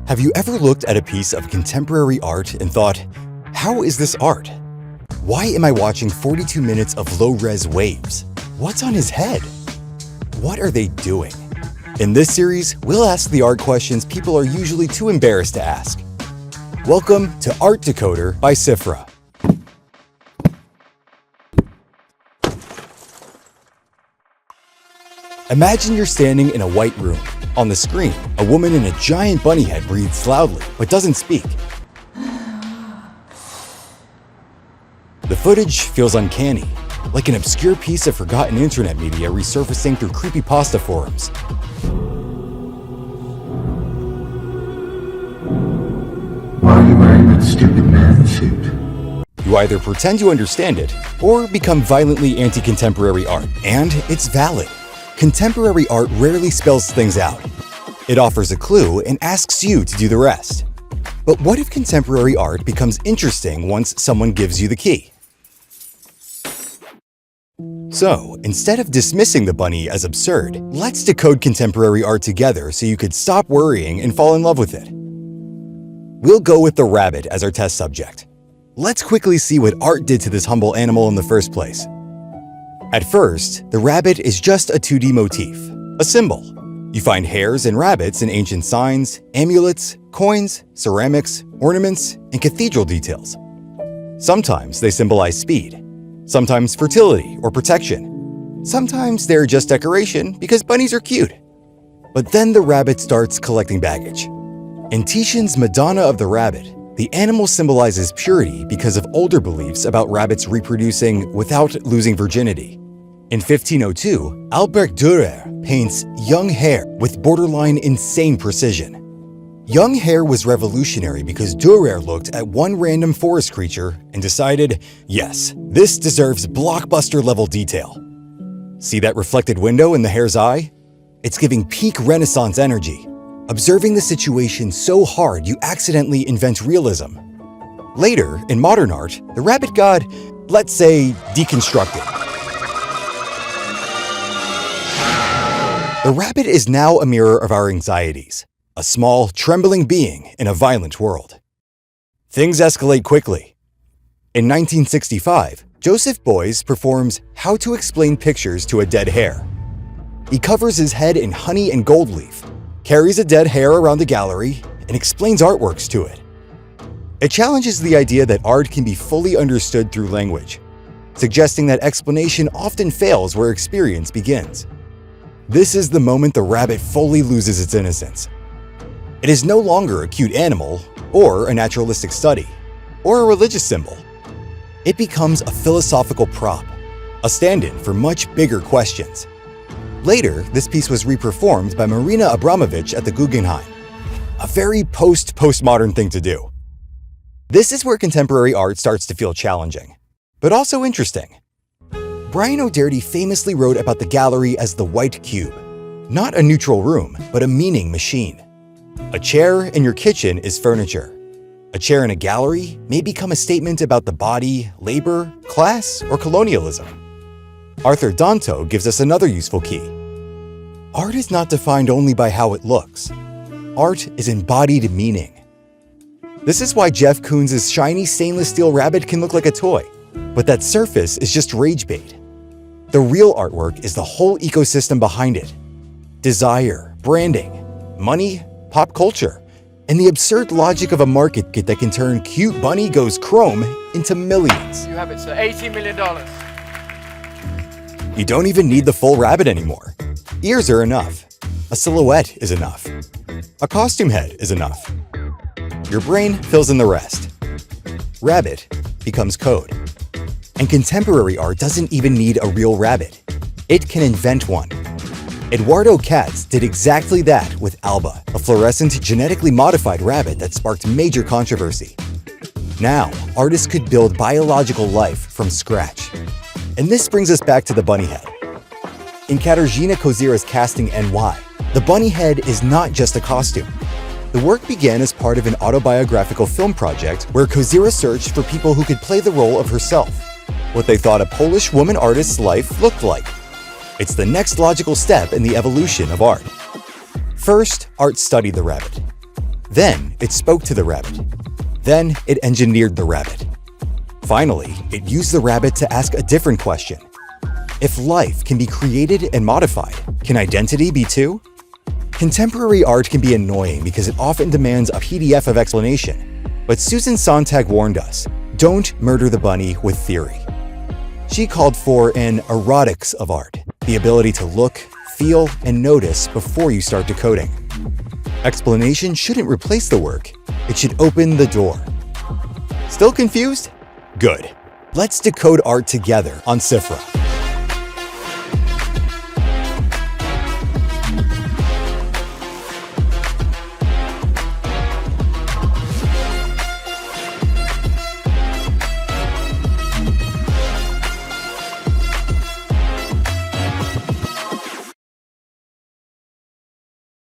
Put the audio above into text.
Have you ever looked at a piece of contemporary art and thought, how is this art? Why am I watching 42 minutes of low-res waves? What's on his head? What are they doing? In this series, we'll ask the art questions people are usually too embarrassed to ask. Welcome to Art Decoder by CIFRA. Imagine you're standing in a white room. On the screen, a woman in a giant bunny head breathes loudly, but doesn't speak. The footage feels uncanny, like an obscure piece of forgotten internet media resurfacing through creepypasta forums. Why are you wearing that stupid man suit? You either pretend you understand it, or become violently anti-contemporary art, and it's valid. Contemporary art rarely spells things out. It offers a clue and asks you to do the rest. But what if contemporary art becomes interesting once someone gives you the key? So, instead of dismissing the bunny as absurd, let's decode contemporary art together so you could stop worrying and fall in love with it. We'll go with the rabbit as our test subject. Let's quickly see what art did to this humble animal in the first place. At first, the rabbit is just a 2D motif, a symbol. You find hares and rabbits in ancient signs, amulets, coins, ceramics, ornaments, and cathedral details. Sometimes they symbolize speed, sometimes fertility or protection. Sometimes they're just decoration because bunnies are cute. But then the rabbit starts collecting baggage. In Titian's Madonna of the Rabbit, the animal symbolizes purity because of older beliefs about rabbits reproducing without losing virginity. In 1502, Albert Dürer paints young hare with borderline insane precision. Young hare was revolutionary because Dürer looked at one random forest creature and decided, yes, this deserves blockbuster-level detail. See that reflected window in the hare's eye? It's giving peak Renaissance energy. Observing the situation so hard you accidentally invent realism. Later, in modern art, the rabbit got, let's say, deconstructed. The rabbit is now a mirror of our anxieties, a small, trembling being in a violent world. Things escalate quickly. In 1965, Joseph Beuys performs How to Explain Pictures to a Dead Hare. He covers his head in honey and gold leaf, carries a dead hare around the gallery, and explains artworks to it. It challenges the idea that art can be fully understood through language, suggesting that explanation often fails where experience begins. This is the moment the rabbit fully loses its innocence. It is no longer a cute animal, or a naturalistic study, or a religious symbol. It becomes a philosophical prop, a stand-in for much bigger questions. Later, this piece was reperformed by Marina Abramović at the Guggenheim. A very postmodern thing to do. This is where contemporary art starts to feel challenging, but also interesting. Brian O'Doherty famously wrote about the gallery as the white cube. Not a neutral room, but a meaning machine. A chair in your kitchen is furniture. A chair in a gallery may become a statement about the body, labor, class, or colonialism. Arthur Danto gives us another useful key. Art is not defined only by how it looks. Art is embodied meaning. This is why Jeff Koons' shiny stainless steel rabbit can look like a toy, but that surface is just rage bait. The real artwork is the whole ecosystem behind it. Desire, branding, money, pop culture, and the absurd logic of a market that can turn cute bunny goes chrome into millions. You have it, sir. $18 million. You don't even need the full rabbit anymore. Ears are enough. A silhouette is enough. A costume head is enough. Your brain fills in the rest. Rabbit becomes code. And contemporary art doesn't even need a real rabbit. It can invent one. Eduardo Katz did exactly that with Alba, a fluorescent, genetically modified rabbit that sparked major controversy. Now, artists could build biological life from scratch. And this brings us back to the bunny head. In Katarzyna Kozira's Casting NY, the bunny head is not just a costume. The work began as part of an autobiographical film project where Kozira searched for people who could play the role of herself, what they thought a Polish woman artist's life looked like. It's the next logical step in the evolution of art. First, art studied the rabbit. Then it spoke to the rabbit. Then it engineered the rabbit. Finally, it used the rabbit to ask a different question. If life can be created and modified, can identity be too? Contemporary art can be annoying because it often demands a PDF of explanation. But Susan Sontag warned us, don't murder the bunny with theory. She called for an erotics of art, the ability to look, feel, and notice before you start decoding. Explanation shouldn't replace the work, it should open the door. Still confused? Good. Let's decode art together on CIFRA.